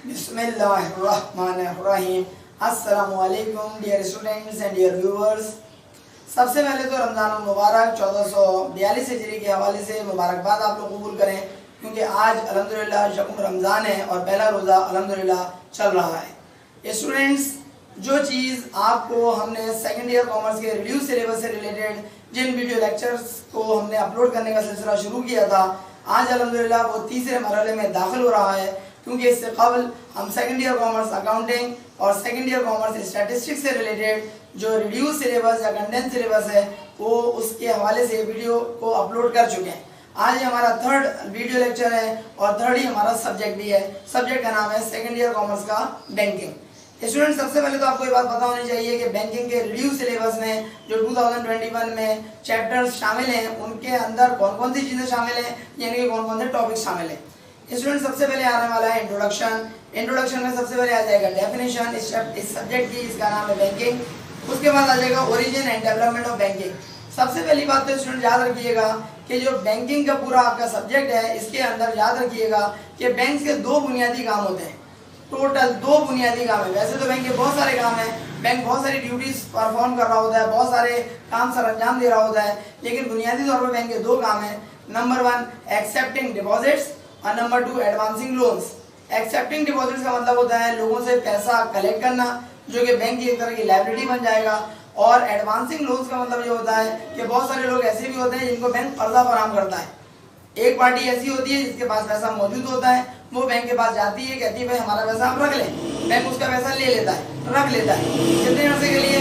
बिस्मिल्लाहिर्रहमानिर्रहीम। अस्सलामुअलैकुम dear students and dear viewers. सबसे पहले तो रमज़ान मुबारक 1442 हिजरी के हवाले से मुबारकबाद आप लोग कबूल करें, क्योंकि आज अल्हम्दुलिल्लाह शकुम रमज़ान है और पहला रोज़ा अल्हम्दुलिल्लाह चल रहा है। स्टूडेंट्स, जो चीज़ आपको हमने सेकेंड ईयर कॉमर्स के रिव्यू सिलेबस से रिलेटेड जिन वीडियो लेक्चर्स को हमने अपलोड करने का सिलसिला शुरू किया था, आज अल्हम्दुलिल्लाह वो तीसरे मरहले में दाखिल हो रहा है, क्योंकि इससे कबल हम सेकेंड ईयर कॉमर्स अकाउंटिंग और सेकेंड ईयर कॉमर्स स्टैटिस्टिक्स से रिलेटेड जो रिव्यू सिलेबस या कंटेंट सिलेबस है वो उसके हवाले से वीडियो को अपलोड कर चुके हैं। आज हमारा थर्ड वीडियो लेक्चर है और थर्ड ही हमारा सब्जेक्ट भी है। सब्जेक्ट का नाम है सेकेंड ईयर कॉमर्स का बैंकिंग। स्टूडेंट, सबसे पहले तो आपको ये बात पता होनी चाहिए कि बैंकिंग के रिव्यू सिलेबस में जो 2021 में चैप्टर्स शामिल हैं उनके अंदर कौन कौन सी चीज़ें शामिल हैं, यानी कि कौन कौन से टॉपिक शामिल हैं। स्टूडेंट, सबसे पहले आने वाला है इंट्रोडक्शन में सबसे पहले आ जाएगा डेफिनेशन इस सब्जेक्ट की, इसका नाम है बैंकिंग। उसके बाद आ जाएगा origin and development of banking. सबसे पहली बात तो स्टूडेंट याद रखिएगा कि जो बैंकिंग का पूरा आपका सब्जेक्ट है, इसके अंदर याद रखिएगा कि बैंक के दो बुनियादी काम होते हैं। टोटल दो बुनियादी काम है। वैसे तो बैंक के बहुत सारे काम हैं, बैंक बहुत सारी ड्यूटीज परफॉर्म कर रहा होता है, बहुत सारे काम सर अंजाम दे रहा होता है, लेकिन बुनियादी तौर पर बैंक के दो काम हैं। नंबर 1 एक्सेप्टिंग डिपॉजिट्स और number 2 advancing loans. Accepting deposits का मतलब होता है लोगों से पैसा कलेक्ट करना, जो कि बैंक की एक तरह की लायबिलिटी बन जाएगा। और एडवांसिंग लोन्स का मतलब ये होता है कि बहुत सारे लोग ऐसे भी होते हैं जिनको बैंक कर्जा फराहम करता है। एक पार्टी ऐसी होती है जिसके पास पैसा मौजूद होता है, वो बैंक के पास जाती है, कहती है भाई हमारा पैसा आप रख लें। बैंक उसका पैसा ले लेता है, रख लेता है कितने अर्से के लिए,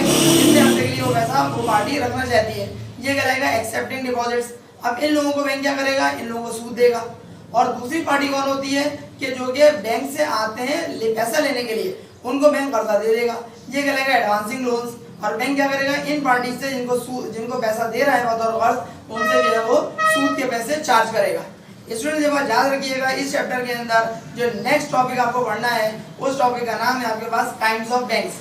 वो पैसा वो पार्टी रखना चाहती है। ये कहलाएगा एक्सेप्टिंग डिपॉजिट्स। अब इन लोगों को बैंक क्या करेगा, इन लोगों को सूद देगा। और दूसरी पार्टी कौन होती है कि जो कि बैंक से आते हैं पैसा लेने के लिए, उनको बैंक कर्जा दे देगा। ये कहलाएगा एडवांसिंग लोन्स। और बैंक क्या करेगा, इन पार्टी से जिनको पैसा दे रहा है बतौर कर्ज, उनसे जो है वो सूद के पैसे चार्ज करेगा। स्टूडेंट, ये बात याद रखिएगा, इस चैप्टर के अंदर जो नेक्स्ट टॉपिक आपको पढ़ना है उस टॉपिक का नाम है आपके पास kinds of banks.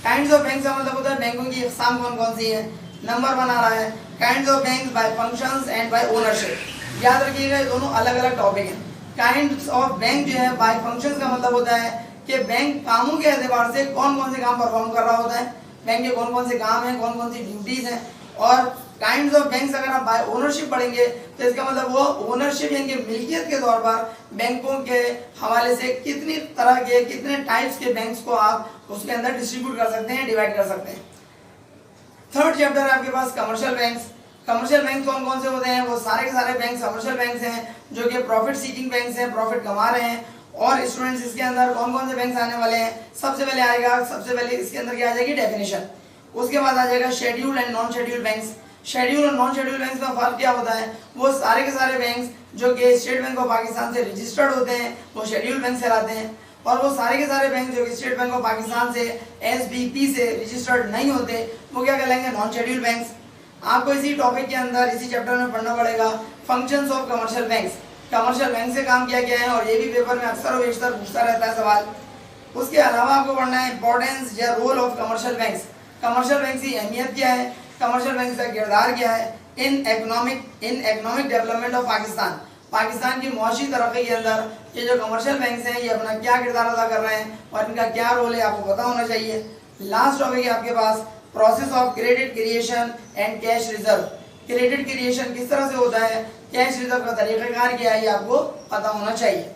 Kinds of banks का मतलब होता है बैंकों की इकसाम कौन कौन सी है। नंबर 1 आ रहा है kinds of banks by functions and by ownership. याद रखिएगा ये दोनों अलग अलग टॉपिक हैं। काइंड्स ऑफ बैंक जो है बाय फंक्शंस का मतलब होता है कि बैंक कामों के एतबार से कौन कौन से काम परफॉर्म कर रहा होता है, बैंक के कौन कौन से काम हैं, कौन कौन सी ड्यूटीज हैं। और काइंड्स ऑफ बैंक्स अगर आप बाय ओनरशिप पढ़ेंगे तो इसका मतलब वो ओनरशिप यानी कि मिल्कियत के तौर पर बैंकों के हवाले से कितनी तरह के, कितने टाइप्स के बैंक्स को आप उसके अंदर डिस्ट्रीब्यूट कर सकते हैं, डिवाइड कर सकते हैं। थर्ड चैप्टर है आपके पास कमर्शियल बैंक्स। कमर्शियल बैंक कौन कौन से होते हैं, वो सारे के सारे बैंक कमर्शियल बैंक्स हैं जो कि प्रॉफिट सीकिंग बैंक्स हैं, प्रॉफिट कमा रहे हैं। और स्टूडेंट्स, इसके अंदर कौन कौन से बैंक्स आने वाले हैं, सबसे पहले इसके अंदर क्या आ जाएगी, डेफिनेशन। उसके बाद आ जाएगा scheduled and non scheduled banks. Schedule और नॉन शेड्यूल बैंक्स का फर्क क्या होता है, वो सारे के सारे बैंक्स जो कि स्टेट बैंक ऑफ पाकिस्तान से रजिस्टर्ड होते हैं वो शेड्यूल बैंक कहलाते हैं, और वो सारे के सारे बैंक जो कि स्टेट बैंक ऑफ पाकिस्तान से SBP से रजिस्टर्ड नहीं होते वो क्या कहलाएंगे, नॉन शेड्यूल बैंक्स। आपको इसी टॉपिक के अंदर इसी चैप्टर में पढ़ना पड़ेगा functions of commercial banks. Commercial bank से काम किया गया है और ये भी पेपर में अक्सर और बेशतर पूछता रहता है सवाल। उसके अलावा आपको पढ़ना है इंपॉर्टेंस या role of commercial banks. Commercial bank की अहमियत क्या है, कमर्शियल बैंक का किरदार क्या है in economic development of Pakistan. Pakistan की मुआशी तरक्की के अंदर ये जो कमर्शियल बैंक्स हैं ये अपना क्या किरदार अदा कर रहे हैं और इनका क्या रोल है, आपको पता होना चाहिए। लास्ट टॉपिक है आपके पास process of credit creation and cash reserve. Credit creation किस तरह से होता है, कैश रिजर्व का तरीकाकार क्या है, ये आपको पता होना चाहिए।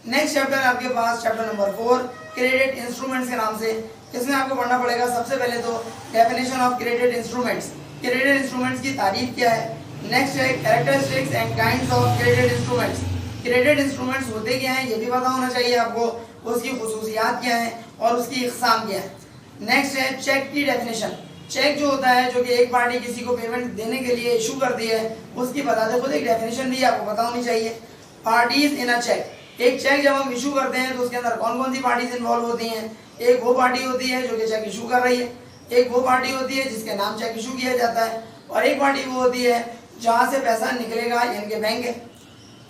नेक्स्ट चैप्टर है आपके पास चैप्टर नंबर 4 क्रेडिट इंस्ट्रूमेंट्स के नाम से। इसमें आपको पढ़ना पड़ेगा सबसे पहले तो definition of credit instruments. Credit instruments की तारीफ क्या है। नेक्स्ट है characteristics and kinds of credit instruments. Credit instruments होते क्या हैं ये भी पता होना चाहिए आपको, उसकी खुसूसियात क्या हैं और उसकी इकसाम क्या है। नेक्स्ट है चेक की डेफिनेशन। चेक जो होता है, जो कि एक पार्टी किसी को पेमेंट देने के लिए इशू करती है, उसकी बताते खुद एक डेफिनेशन भी आपको पता होनी चाहिए। Parties in a cheque. एक चेक जब हम इशू करते हैं तो उसके अंदर कौन कौन सी पार्टीज इन्वॉल्व होती हैं। एक वो पार्टी होती है जो कि चेक इशू कर रही है, एक वो पार्टी होती है जिसके नाम चेक इशू किया जाता है, और एक पार्टी वो होती है जहाँ से पैसा निकलेगा यानी कि बैंक है।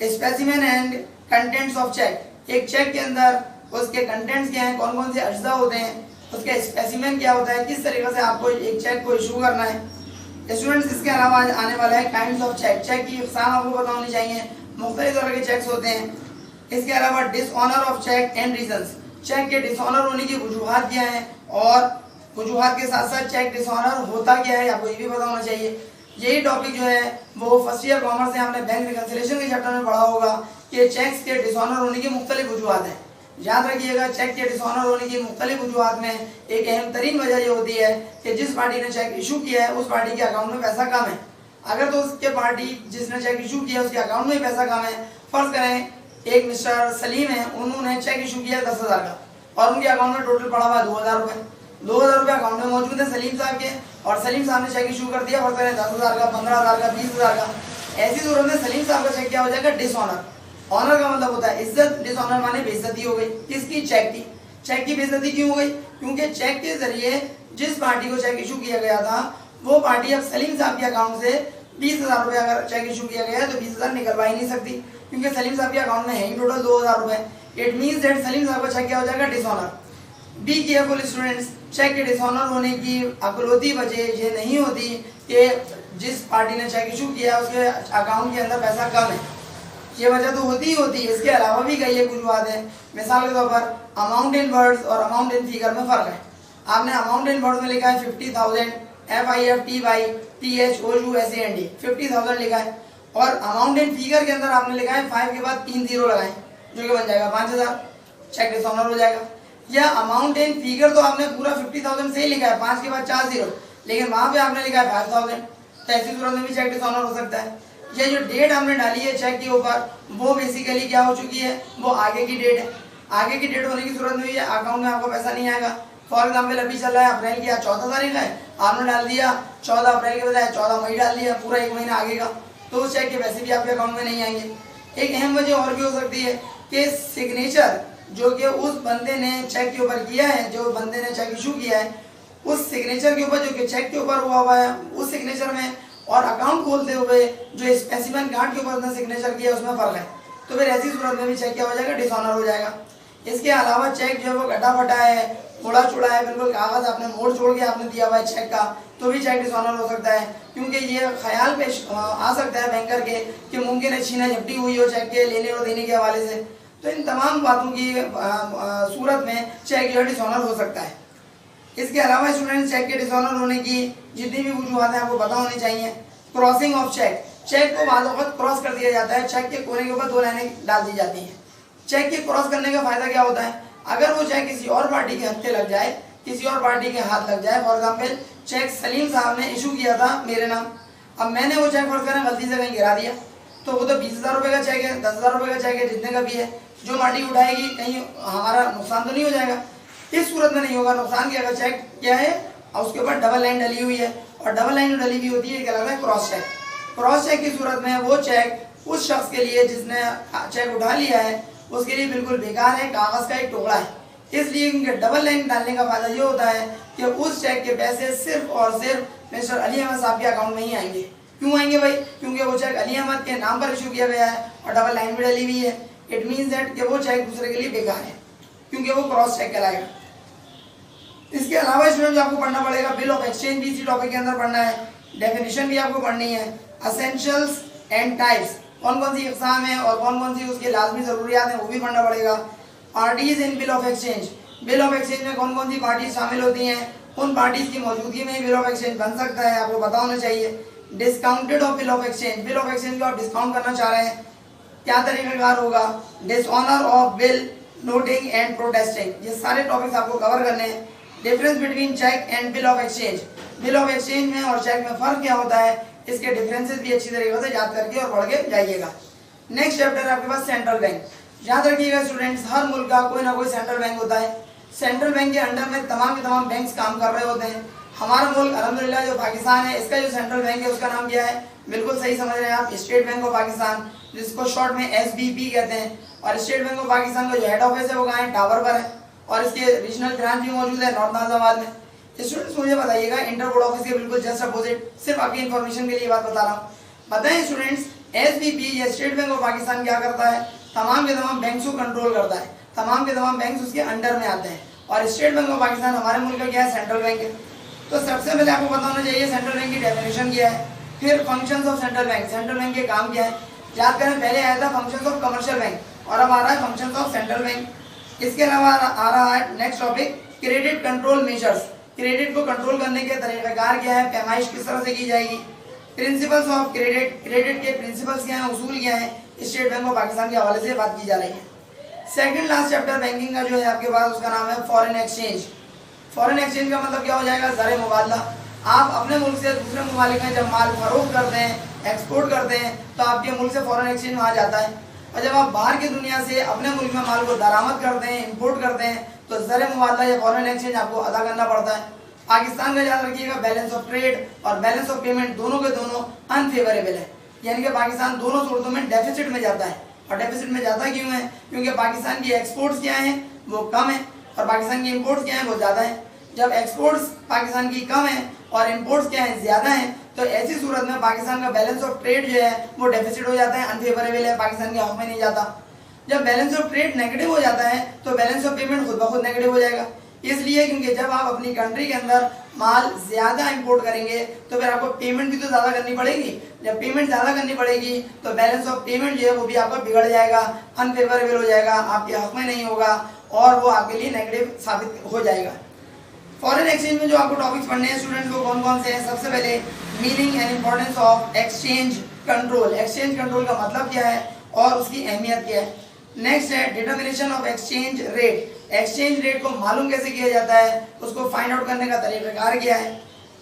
Specimen and contents of cheque. एक चेक के अंदर उसके कंटेंट्स क्या हैं, कौन कौन से अज्जा होते हैं, उसका स्पेसिमेन क्या होता है, किस तरीके से आपको एक चेक को इशू करना है। स्टूडेंट्स, इसके अलावा आने वाला है काइंड्स ऑफ चेक। चेक की इकसाम आपको पता होनी चाहिए, मुख्तलिफ तरह के चेक्स होते हैं। इसके अलावा dishonour of cheque and reasons. Cheque के डिसऑनर होने की वजूहात क्या है, और वजूहात के साथ साथ चेक डिसऑनर होता क्या है आपको ये भी पता होना चाहिए। यही टॉपिक जो है वो फर्स्ट ईयर कॉमर्स से हमने बैंक रिकंसिलिएशन के चैप्टर में पढ़ा होगा कि चेक्स के डिसऑनर होने की मुख्तलिफ वजूहात हैं। याद रखिएगा, चेक के डिसऑनर होने की मुख्तलिफ वजूहात में एक अहम तरीन वजह ये होती है कि जिस पार्टी ने चेक इशू किया है उस पार्टी के अकाउंट में पैसा कम है। अगर तो उसके पार्टी जिसने चेक इशू किया उसके अकाउंट में पैसा कम है, फर्ज करें एक मिस्टर सलीम है, उन्होंने चेक इशू किया 10,000 का और उनके अकाउंट में टोटल पड़ा हुआ 2,000 रुपये। 2,000 रुपये अकाउंट में मौजूद है सलीम साहब के, और सलीम साहब ने चेक इशू कर दिया, फर्ज करें 10,000 का, 15,000 का, 20,000 का। ऐसी सूरत में सलीम साहब का चेक क्या हो जाएगा, डिसऑनर। ऑनर का मतलब होता है इज्जत, डिसऑनर माने बेइज्जती हो गई। किसकी, चेक की। चेक की बेइज्जती क्यों हो गई, क्योंकि चेक के जरिए जिस पार्टी को चेक इशू किया गया था वो पार्टी अब सलीम साहब के अकाउंट से 20,000 रुपये अगर चेक इशू किया गया है तो 20,000 निकलवा ही नहीं सकती, क्योंकि सलीम साहब के अकाउंट में है ही टोटल 2,000 रुपये। इट मीन्स दैट सलीम साहब का चेक क्या हो जाएगा, dishonour. Be careful students, cheque के डिसऑनर होने की अकलौती वजह ये नहीं होती कि जिस पार्टी ने चेक इशू किया उसके अकाउंट के अंदर पैसा कम है, ये वजह तो होती ही होती है। इसके अलावा भी कई एक वजूहात है। मिसाल के तौर पर अमाउंट इन वर्ड्स और अमाउंट इन फिगर में फ़र्क है। आपने अमाउंट इन वर्ड्स में लिखा है 50,000, FIFTYTHOUSAND 50,000 लिखा है, और अमाउंट इन फिगर के अंदर आपने लिखा है 5 के बाद 3 जीरो लगाए जो कि बन जाएगा 5,000, चेक डिसऑनर हो जाएगा। या अमाउंट इन फिगर तो आपने पूरा 50,000 से ही लिखा है, 5 के बाद 4 जीरो, लेकिन वहां पे आपने लिखा है 5,000, तो ऐसी सूरत में भी चेक डिसऑनर हो सकता है। ये जो डेट हमने डाली है चेक के ऊपर वो बेसिकली क्या हो चुकी है, वो आगे की डेट है। आगे की डेट होने की सूरत में भी अकाउंट में आपको पैसा नहीं आएगा। फॉर एग्जाम्पल अभी चल रहा है अप्रैल की, 14 तारीख है, आपने डाल दिया 14 अप्रैल के बजाय 14 मई डाल दिया, पूरा 1 महीना आगे का, तो उस चेक के पैसे भी आपके अकाउंट में नहीं आएंगे। एक अहम वजह और भी हो सकती है कि सिग्नेचर जो कि उस बंदे ने चेक के ऊपर किया है, जो बंदे ने चेक इशू किया है, उस सिग्नेचर के ऊपर जो कि चेक के ऊपर हुआ है उस सिग्नेचर में और अकाउंट खोलते हुए जो स्पेसिमेन कार्ड के ऊपर उसने सिग्नेचर किया उसमें फर्क है, तो फिर ऐसी सूरत में भी चेक क्या हो जाएगा, डिसऑनर हो जाएगा। इसके अलावा चेक जो है वो कटा फटा है, थोड़ा चूड़ा है, बिल्कुल कागज आपने मोड़ छोड़ के आपने दिया हुआ है चेक का, तो भी चेक डिसऑनर हो सकता है, क्योंकि ये ख्याल पेश आ सकता है बैंकर के कि मुमकिन है छीना झपटी हुई हो चेक के लेने और देने के हवाले से। तो इन तमाम बातों की सूरत में चेक जो है डिसऑनर हो सकता है। इसके अलावा स्टूडेंट चेक के डिसऑनर होने की जितनी भी वजूहात हैं आपको पता होनी चाहिए। क्रॉसिंग ऑफ चेक, चेक को बाद वक्त क्रॉस कर दिया जाता है, चेक के कोने के ऊपर 2 लाइनें डाल दी जाती हैं। चेक के क्रॉस करने का फायदा क्या होता है, अगर वो चेक किसी और पार्टी के हत्थे लग जाए, किसी और पार्टी के हाथ लग जाए, फॉर एग्जाम्पल चेक सलीम साहब ने इशू किया था मेरे नाम, अब मैंने वो चेक फर्ज करें गलती से कहीं गिरा दिया, तो वो तो 20,000 रुपये का चेक है, 10,000 रुपये का चेक है, जितने का भी है, जो पार्टी उठाएगी कहीं हमारा नुकसान तो नहीं हो जाएगा। इस सूरत में नहीं होगा नुकसान की, अगर चेक क्या है और उसके ऊपर डबल लाइन डली हुई है, और डबल लाइन डली हुई होती है क्या लगता है, क्रॉस चेक। क्रॉस चेक की सूरत में वो चेक उस शख्स के लिए जिसने चेक उठा लिया है उसके लिए बिल्कुल बेकार है, कागज का एक टुकड़ा है। इसलिए उनके डबल लाइन डालने का फायदा ये होता है कि उस चेक के पैसे सिर्फ और सिर्फ मिस्टर अली अहमद साहब के अकाउंट में ही आएंगे। क्यों आएंगे भाई, क्योंकि वो चेक अली अहमद के नाम पर इशू किया गया है और डबल लाइन भी डली हुई है। इट मीन्स दैट कि वो चेक दूसरे के लिए बेकार है, क्योंकि वो क्रॉस चेक कहलाएगा। इसके अलावा स्टूडेंट आपको पढ़ना पड़ेगा बिल ऑफ एक्सचेंज भी इसी टॉपिक के अंदर पढ़ना है, डेफिनेशन भी आपको पढ़नी है, असेंशियल्स एंड टाइप्स, कौन कौन सी इकसाम है और कौन कौन सी उसकी लाजमी ज़रूरियात हैं वो भी पढ़ना पड़ेगा। Parties in bill of exchange, bill of exchange में कौन कौन सी पार्टीज शामिल होती हैं, उन पार्टीज की मौजूदगी में ही बिल ऑफ एक्सचेंज बन सकता है, आपको पता होना चाहिए। Discounted of bill of exchange, bill of exchange को आप डिस्काउंट करना चाह रहे हैं, क्या तरीक़ाकार होगा। Dishonour of bill noting and protesting, ये सारे टॉपिक्स आपको कवर करने हैं। Difference between cheque and bill of exchange, bill of exchange में और चेक में फ़र्क क्या होता है, इसके डिफरेंसेस भी अच्छी तरीके से याद करके और पढ़ के जाइएगा। नेक्स्ट चैप्टर है आपके पास सेंट्रल बैंक। याद रखिएगा स्टूडेंट्स, हर मुल्क का कोई ना कोई सेंट्रल बैंक होता है। सेंट्रल बैंक के अंडर में तमाम के तमाम बैंक्स काम कर रहे होते हैं। हमारा मुल्क अल्हम्दुलिल्लाह जो पाकिस्तान है, इसका जो सेंट्रल बैंक है उसका नाम क्या है, बिल्कुल सही समझ रहे हैं आप, स्टेट बैंक ऑफ पाकिस्तान, जिसको शॉर्ट में SBP कहते हैं। और स्टेट बैंक ऑफ पाकिस्तान का जो हेड ऑफिस है वो कहाँ है, टावर पर है, और इसके रीजनल ब्रांच भी मौजूद है नॉर्थ नाज़ाबाद में। स्टूडेंट्स मुझे बताइएगा, इंटर बोर्ड ऑफिस के बिल्कुल जस्ट अपोजिट, सिर्फ आपकी इन्फॉर्मेशन के लिए बात बता रहा हूँ। बताएं स्टूडेंट्स, SBP या स्टेट बैंक ऑफ पाकिस्तान क्या करता है, तमाम के तमाम बैंक्स को कंट्रोल करता है, तमाम के तमाम बैंक्स उसके अंडर में आते हैं। और स्टेट बैंक ऑफ पाकिस्तान हमारे मुल्क का क्या है, सेंट्रल बैंक है। तो सबसे पहले आपको पता होना चाहिए सेंट्रल बैंक की डेफिनेशन क्या है, फिर functions of central bank, central bank के काम क्या है। याद करें, पहले आया था फंक्शंस ऑफ कमर्शियल बैंक और अब आ रहा है फंक्शंस ऑफ सेंट्रल बैंक। इसके अलावा आ रहा है next topic credit control measures. Credit को कंट्रोल करने के तरीक़ाकार क्या है, पैमाइश किस तरह से की जाएगी, प्रिंसिपल्स ऑफ क्रेडिट, क्रेडिट के प्रिंसिपल्स क्या हैं, उसूल क्या हैं, स्टेट बैंक ऑफ पाकिस्तान के हवाले से बात की जा रही है। सेकंड लास्ट चैप्टर बैंकिंग का जो है आपके पास, उसका नाम है फॉरेन एक्सचेंज। फॉरेन एक्सचेंज का मतलब क्या हो जाएगा, ज़र मुबादला। आप अपने मुल्क से दूसरे ममालिक में जब माल फरोख्त करते हैं, एक्सपोर्ट करते हैं, तो आपके मुल्क से फॉरेन एक्सचेंज वहाँ जाता है। और जब आप बाहर की दुनिया से अपने मुल्क में माल को दरामद करते हैं, इंपोर्ट करते हैं, तो ज़र मुबादला या फॉरेन एक्सचेंज आपको अदा करना पड़ता है। पाकिस्तान का याद रखिएगा, बैलेंस ऑफ ट्रेड और बैलेंस ऑफ पेमेंट दोनों के दोनों अनफेवरेबल है, यानी कि पाकिस्तान दोनों सूरतों में डेफिसिट में जाता है। और डेफिसिट में जाता क्यों है, क्योंकि पाकिस्तान की एक्सपोर्ट्स क्या हैं वो कम है और पाकिस्तान की इंपोर्ट्स क्या हैं वो ज़्यादा है। जब एक्सपोर्ट्स पाकिस्तान की कम है और इंपोर्ट्स क्या है ज़्यादा है, तो ऐसी सूरत में पाकिस्तान का बैलेंस ऑफ ट्रेड जो है वो डेफिसिट हो जाता है, अनफेवरेबल है, पाकिस्तान के हक में नहीं जाता। जब बैलेंस ऑफ ट्रेड नेगेटिव हो जाता है तो बैलेंस ऑफ पेमेंट खुद ब खुद नेगेटिव हो जाएगा। इसलिए क्योंकि जब आप अपनी कंट्री के अंदर माल ज़्यादा इंपोर्ट करेंगे तो फिर आपको पेमेंट भी तो ज़्यादा करनी पड़ेगी। जब पेमेंट ज़्यादा करनी पड़ेगी तो बैलेंस ऑफ पेमेंट जो है वो भी आपका बिगड़ जाएगा, अनफेवरेबल हो जाएगा, आपके हक में नहीं होगा और वो आपके लिए नेगेटिव साबित हो जाएगा। फॉरेन एक्सचेंज में जो आपको टॉपिक्स पढ़ने हैं स्टूडेंट्स को कौन कौन से हैं, सबसे पहले meaning and importance of exchange control. Exchange control का मतलब क्या है और उसकी अहमियत क्या है। नेक्स्ट है determination of exchange rate. Exchange rate को मालूम कैसे किया जाता है, उसको फाइंड आउट करने का तरीक़ाकार क्या है।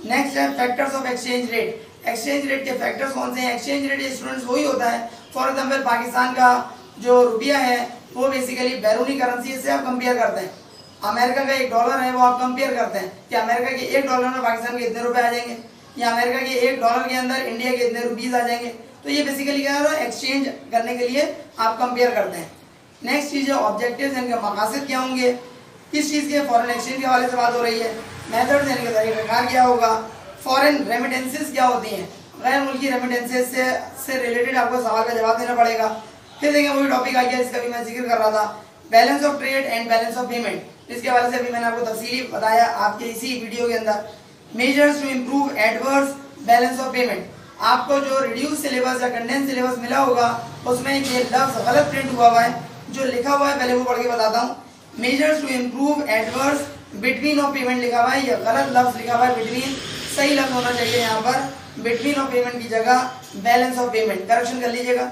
नेक्स्ट है factors of exchange rate. Exchange rate के फैक्टर्स कौन से हैं। एक्सचेंज रेट स्टूडेंट्स वही होता है, फॉर एग्जांपल पाकिस्तान का जो रुपया है वो बेसिकली बैरूनी करेंसी से आप कंपेयर करते हैं। अमेरिका का $1 है वो आप कंपेयर करते हैं कि अमेरिका के $1 में पाकिस्तान के इतने रुपए आ जाएंगे, या अमेरिका के $1 के अंदर इंडिया के इतने रुपीज़ आ जाएंगे। तो ये बेसिकली क्या है, एक्सचेंज करने के लिए आप कंपेयर करते हैं। नेक्स्ट चीज़ है ऑब्जेक्टिव्स, इनके मकासद क्या होंगे, किस चीज़ के फॉरेन एक्सचेंज के हवाले से बात हो रही है। मेथड्स यानी कि तरीक़ाकार क्या होगा। फॉरेन रेमिटेंसेस क्या होती हैं, गैर मुल्की रेमिटेंसेस से रिलेटेड आपको सवाल का जवाब देना पड़ेगा। फिर देखें वही टॉपिक आ गया जिसका भी मैं जिक्र कर रहा था, balance of trade and balance of payment. इसके हवाले से भी मैंने आपको तफसीली बताया आपके इसी वीडियो के अंदर। Measures to improve adverse balance of payment. आपको जो रिड्यूस सिलेबस या कंडेंस सिलेबस मिला होगा उसमें ये लफ्ज़ गलत प्रिंट हुआ हुआ है, जो लिखा हुआ है पहले वो पढ़ के बताता हूँ। Measures to improve adverse between of payment लिखा हुआ है, यह गलत लफ्ज़ लिखा हुआ है बिटवीन, सही लफ्ज़ होना चाहिए यहाँ पर बिटवीन ऑफ पेमेंट की जगह बैलेंस ऑफ पेमेंट, करेक्शन कर लीजिएगा।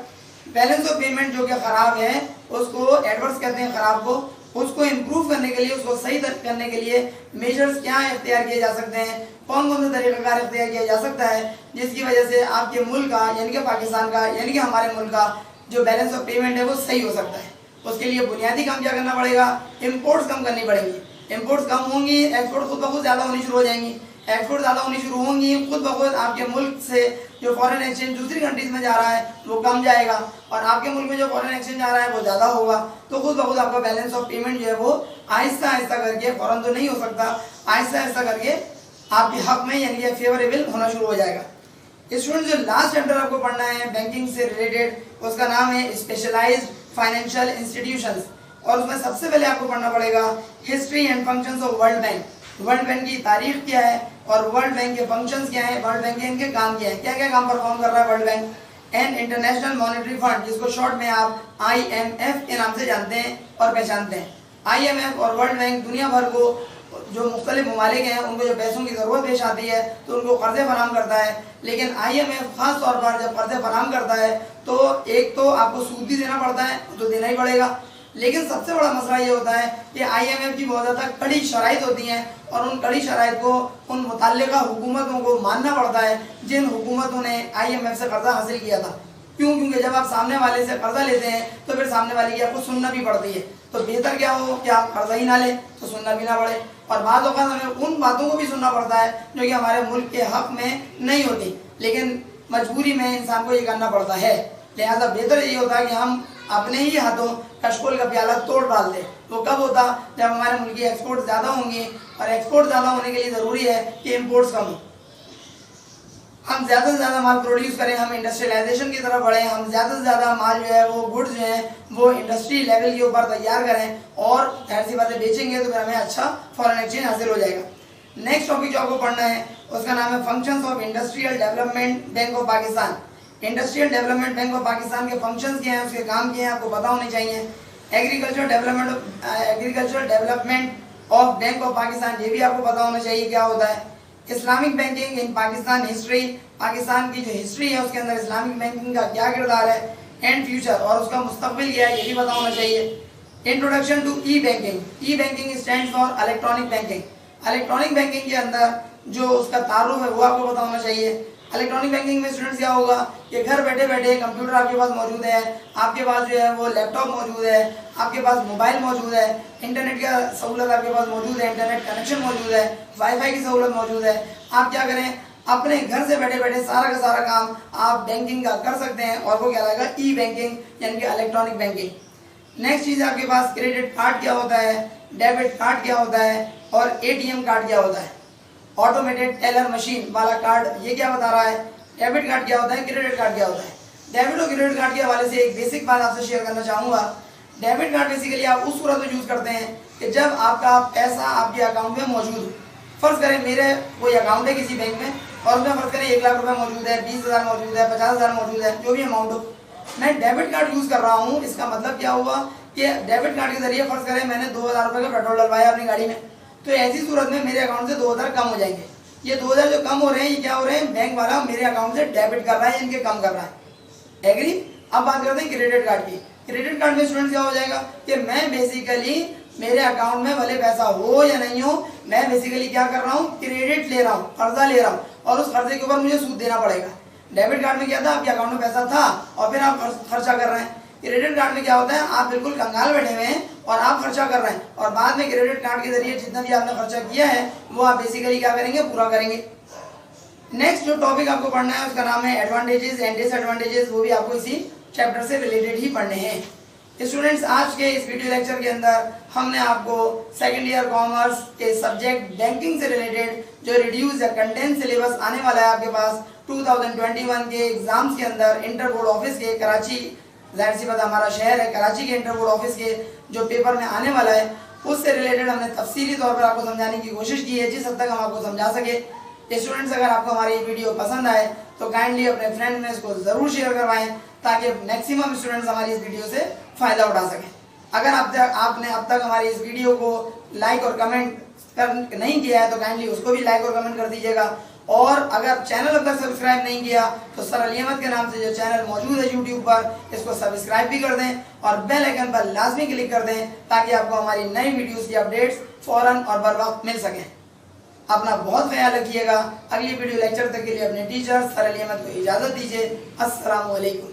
बैलेंस ऑफ पेमेंट जो कि ख़राब है उसको एडवर्स कहते हैं ख़राब को, उसको इम्प्रूव करने के लिए, उसको सही करने के लिए मेजर्स क्या इख्तियार किए जा सकते हैं, कौन कौन से तरीक़ाकार इख्तियार किया जा सकता है जिसकी वजह से आपके मुल्क का यानी कि पाकिस्तान का यानी कि हमारे मुल्क का जो बैलेंस ऑफ पेमेंट है वो सही हो सकता है। उसके लिए बुनियादी काम क्या करना पड़ेगा, इम्पोर्ट्स कम करनी पड़ेंगी। इम्पोर्ट्स कम होंगी, एक्सपोर्ट खुद ब खुद ज़्यादा होनी शुरू हो जाएंगी। एक्सपोर्ट ज़्यादा होनी शुरू होंगी, खुद ब खुद आपके मुल्क से जो फॉरेन एक्सचेंज दूसरी कंट्रीज में जा रहा है वो कम जाएगा और आपके मुल्क में जो फॉरेन एक्सचेंज आ रहा है वो ज़्यादा होगा। तो खुद ब खुद आपका बैलेंस ऑफ पेमेंट जो है वो आहिस्ता आहिस्ता करके, फ़ौरन तो नहीं हो सकता, आहिस्ता आहिस्ता करके आपके हक में यानी कि फेवरेबल होना शुरू हो जाएगा। स्टूडेंट जो लास्ट चैप्टर आपको पढ़ना है बैंकिंग से रिलेटेड उसका नाम है स्पेशलाइज्ड फाइनेंशियल इंस्टीट्यूशंस, और उसमें सबसे पहले आपको पढ़ना पड़ेगा history and functions of world bank. World bank की तारीख क्या है और वर्ल्ड बैंक के फंक्शंस क्या हैं, वर्ल्ड बैंक के इनके काम क्या है, क्या क्या काम परफॉर्म कर रहा है world bank. And international monetary fund, जिसको शॉर्ट में आप IMF के नाम से जानते हैं और पहचानते हैं। IMF और वर्ल्ड बैंक दुनिया भर को जो मुख्तलिफ ममालिक हैं उनको जो पैसों की ज़रूरत पेश आती है तो उनको कर्ज़े फराहम करता है, लेकिन IMF ख़ास तौर पर जब कर्ज़े फराहम करता है तो एक तो आपको सूद भी देना पड़ता है, तो देना ही पड़ेगा, लेकिन सबसे बड़ा मसला ये होता है कि IMF की बहुत ज़्यादा कड़ी शराइत होती हैं और उन कड़ी शराइत को उन मुतल्लिका हुकूमतों को मानना पड़ता है जिन हुकूमतों ने IMF से कर्जा हासिल किया था। क्यों? क्योंकि जब आप सामने वाले से कर्जा लेते हैं तो फिर सामने वाले की आपको सुनना भी पड़ती है। तो बेहतर क्या हो कि आप कर्जा ही ना लें तो सुनना भी ना पड़े, और बाद वक़्त हमें उन बातों को भी सुनना पड़ता है जो कि हमारे मुल्क के हक में नहीं होती, लेकिन मजबूरी में इंसान को ये करना पड़ता है। लिहाजा बेहतर यही होता है कि हम अपने ही हाथों कशकोल का प्याला तोड़ डाल दें। वो कब होता? जब हमारे मुल्क की एक्सपोर्ट ज़्यादा होंगी, और एक्सपोर्ट ज़्यादा होने के लिए ज़रूरी है कि इम्पोर्ट्स कम हो। हम ज़्यादा से ज़्यादा माल प्रोड्यूस करें, हम इंडस्ट्रियलाइजेशन की तरफ बढ़ें, हम ज़्यादा से ज़्यादा माल जो है वो गुड्स जो हैं वो इंडस्ट्री लेवल के ऊपर तैयार करें, और ऐसी बातें बेचेंगे तो फिर हमें अच्छा फॉरेन एक्सचेंज हासिल हो जाएगा। नेक्स्ट टॉपिक जो आपको पढ़ना है उसका नाम है functions of industrial development bank of Pakistan. Industrial development bank of Pakistan के फंक्शंस क्या हैं, उसके काम क्या हैं, आपको पता होने चाहिए। Agriculture development of bank of Pakistan, ये भी आपको पता होना चाहिए क्या होता है। Islamic banking in Pakistan history, Pakistan की जो हिस्ट्री है उसके अंदर इस्लामिक बैंकिंग का क्या किरदार है, एंड फ्यूचर, और उसका मुस्तकबिल क्या है, ये भी पता होना चाहिए। Introduction to e banking, e banking stands for electronic banking. Electronic banking के अंदर जो उसका तारुफ है वो आपको पता होना चाहिए। इलेक्ट्रॉनिक बैंकिंग में स्टूडेंट्स क्या होगा कि घर बैठे बैठे कंप्यूटर आपके पास मौजूद है, आपके पास जो है वो लैपटॉप मौजूद है, आपके पास मोबाइल मौजूद है, इंटरनेट का सहूलत आपके पास मौजूद है, इंटरनेट कनेक्शन मौजूद है, वाईफाई की सहूलत मौजूद है। आप क्या करें, अपने घर से बैठे बैठे सारा का सारा काम आप बैंकिंग का कर सकते हैं, और वो क्या रहेगा, ई बैंकिंग यानी कि इलेक्ट्रॉनिक बैंकिंग। नेक्स्ट चीज़ आपके पास क्रेडिट कार्ड क्या होता है, डेबिट कार्ड क्या होता है, और एटीएम कार्ड क्या होता है, ऑटोमेटेड टेलर मशीन वाला कार्ड, ये क्या बता रहा है। डेबिट कार्ड क्या होता है, क्रेडिट कार्ड क्या होता है। डेबिट और क्रेडिट कार्ड के हवाले से एक बेसिक बात आपसे शेयर करना चाहूँगा। डेबिट कार्ड बेसिकली आप उस सूरत में यूज़ करते हैं कि जब आपका पैसा आपके अकाउंट में मौजूद हो। फर्ज करें मेरे कोई अकाउंट है किसी बैंक में, और उसमें फर्ज करें 1 लाख रुपए मौजूद है, 20,000 मौजूद है, 50,000 मौजूद है, जो भी अमाउंट हो, मैं डेबिट कार्ड यूज़ कर रहा हूँ। इसका मतलब क्या हुआ कि डेबिट कार्ड के जरिए फर्ज करें मैंने 2,000 रुपये का पेट्रोल डलवाया अपनी गाड़ी में, तो ऐसी सूरत में मेरे अकाउंट से 2,000 कम हो जाएंगे। ये 2,000 जो कम हो रहे हैं, ये क्या हो रहे हैं, बैंक वाला मेरे अकाउंट से डेबिट कर रहा है, इनके कम कर रहा है। एग्री। अब बात करते हैं क्रेडिट कार्ड की। क्रेडिट कार्ड में स्टूडेंट क्या हो जाएगा कि मैं बेसिकली मेरे अकाउंट में भले पैसा हो या नहीं हो, मैं बेसिकली क्या कर रहा हूँ, क्रेडिट ले रहा हूँ, कर्जा ले रहा हूँ, और उस कर्जे के ऊपर मुझे सूद देना पड़ेगा। डेबिट कार्ड में क्या था, आपके अकाउंट में पैसा था और फिर आप खर्चा कर रहे हैं। क्रेडिट कार्ड में क्या होता है, आप बिल्कुल कंगाल बैठे हुए हैं और आप खर्चा कर रहे हैं, और बाद में क्रेडिट कार्ड के जरिए जितना भी आपने खर्चा किया है वो आप बेसिकली क्या करेंगे, पूरा करेंगे। नेक्स्ट जो टॉपिक आपको पढ़ना है उसका नाम है एडवांटेजेस एंड डिसएडवांटेजेस, वो भी आपको इसी चैप्टर से रिलेटेड ही पढ़ने हैं। स्टूडेंट्स, आज के इस वीडियो लेक्चर के अंदर हमने आपको सेकेंड ईयर कॉमर्स के सब्जेक्ट बैंकिंग से रिलेटेड जो रिड्यूस या कंटेंट सिलेबस आने वाला है आपके पास 2021 के एग्जाम्स के अंदर, इंटर बोर्ड ऑफिस के कराची, जाहिर सी बात हमारा शहर है, कराची के इंटर बोर्ड ऑफिस के जो पेपर में आने वाला है उससे रिलेटेड हमने तफसीली तौर पर आपको समझाने की कोशिश की है, जिस हद तक हम आपको समझा सके। स्टूडेंट्स, अगर आपको हमारी वीडियो पसंद आए तो काइंडली अपने फ्रेंड में इसको ज़रूर शेयर करवाएं ताकि मैक्सिमम स्टूडेंट्स हमारी इस वीडियो से फ़ायदा उठा सकें। अगर आपने अब तक हमारी इस वीडियो को लाइक और कमेंट नहीं किया है तो काइंडली उसको भी लाइक और कमेंट कर दीजिएगा, और अगर चैनल अब तक सब्सक्राइब नहीं किया तो सर अली अहमद के नाम से जो चैनल मौजूद है यूट्यूब पर, इसको सब्सक्राइब भी कर दें और बेल आइकन पर लाजमी क्लिक कर दें ताकि आपको हमारी नई वीडियोस की अपडेट्स फ़ौरन और बर वक्त मिल सकें। अपना बहुत ख्याल रखिएगा। अगली वीडियो लेक्चर तक के लिए अपने टीचर सर अली अहमद को इजाज़त दीजिए। अस्सलामु अलैकुम।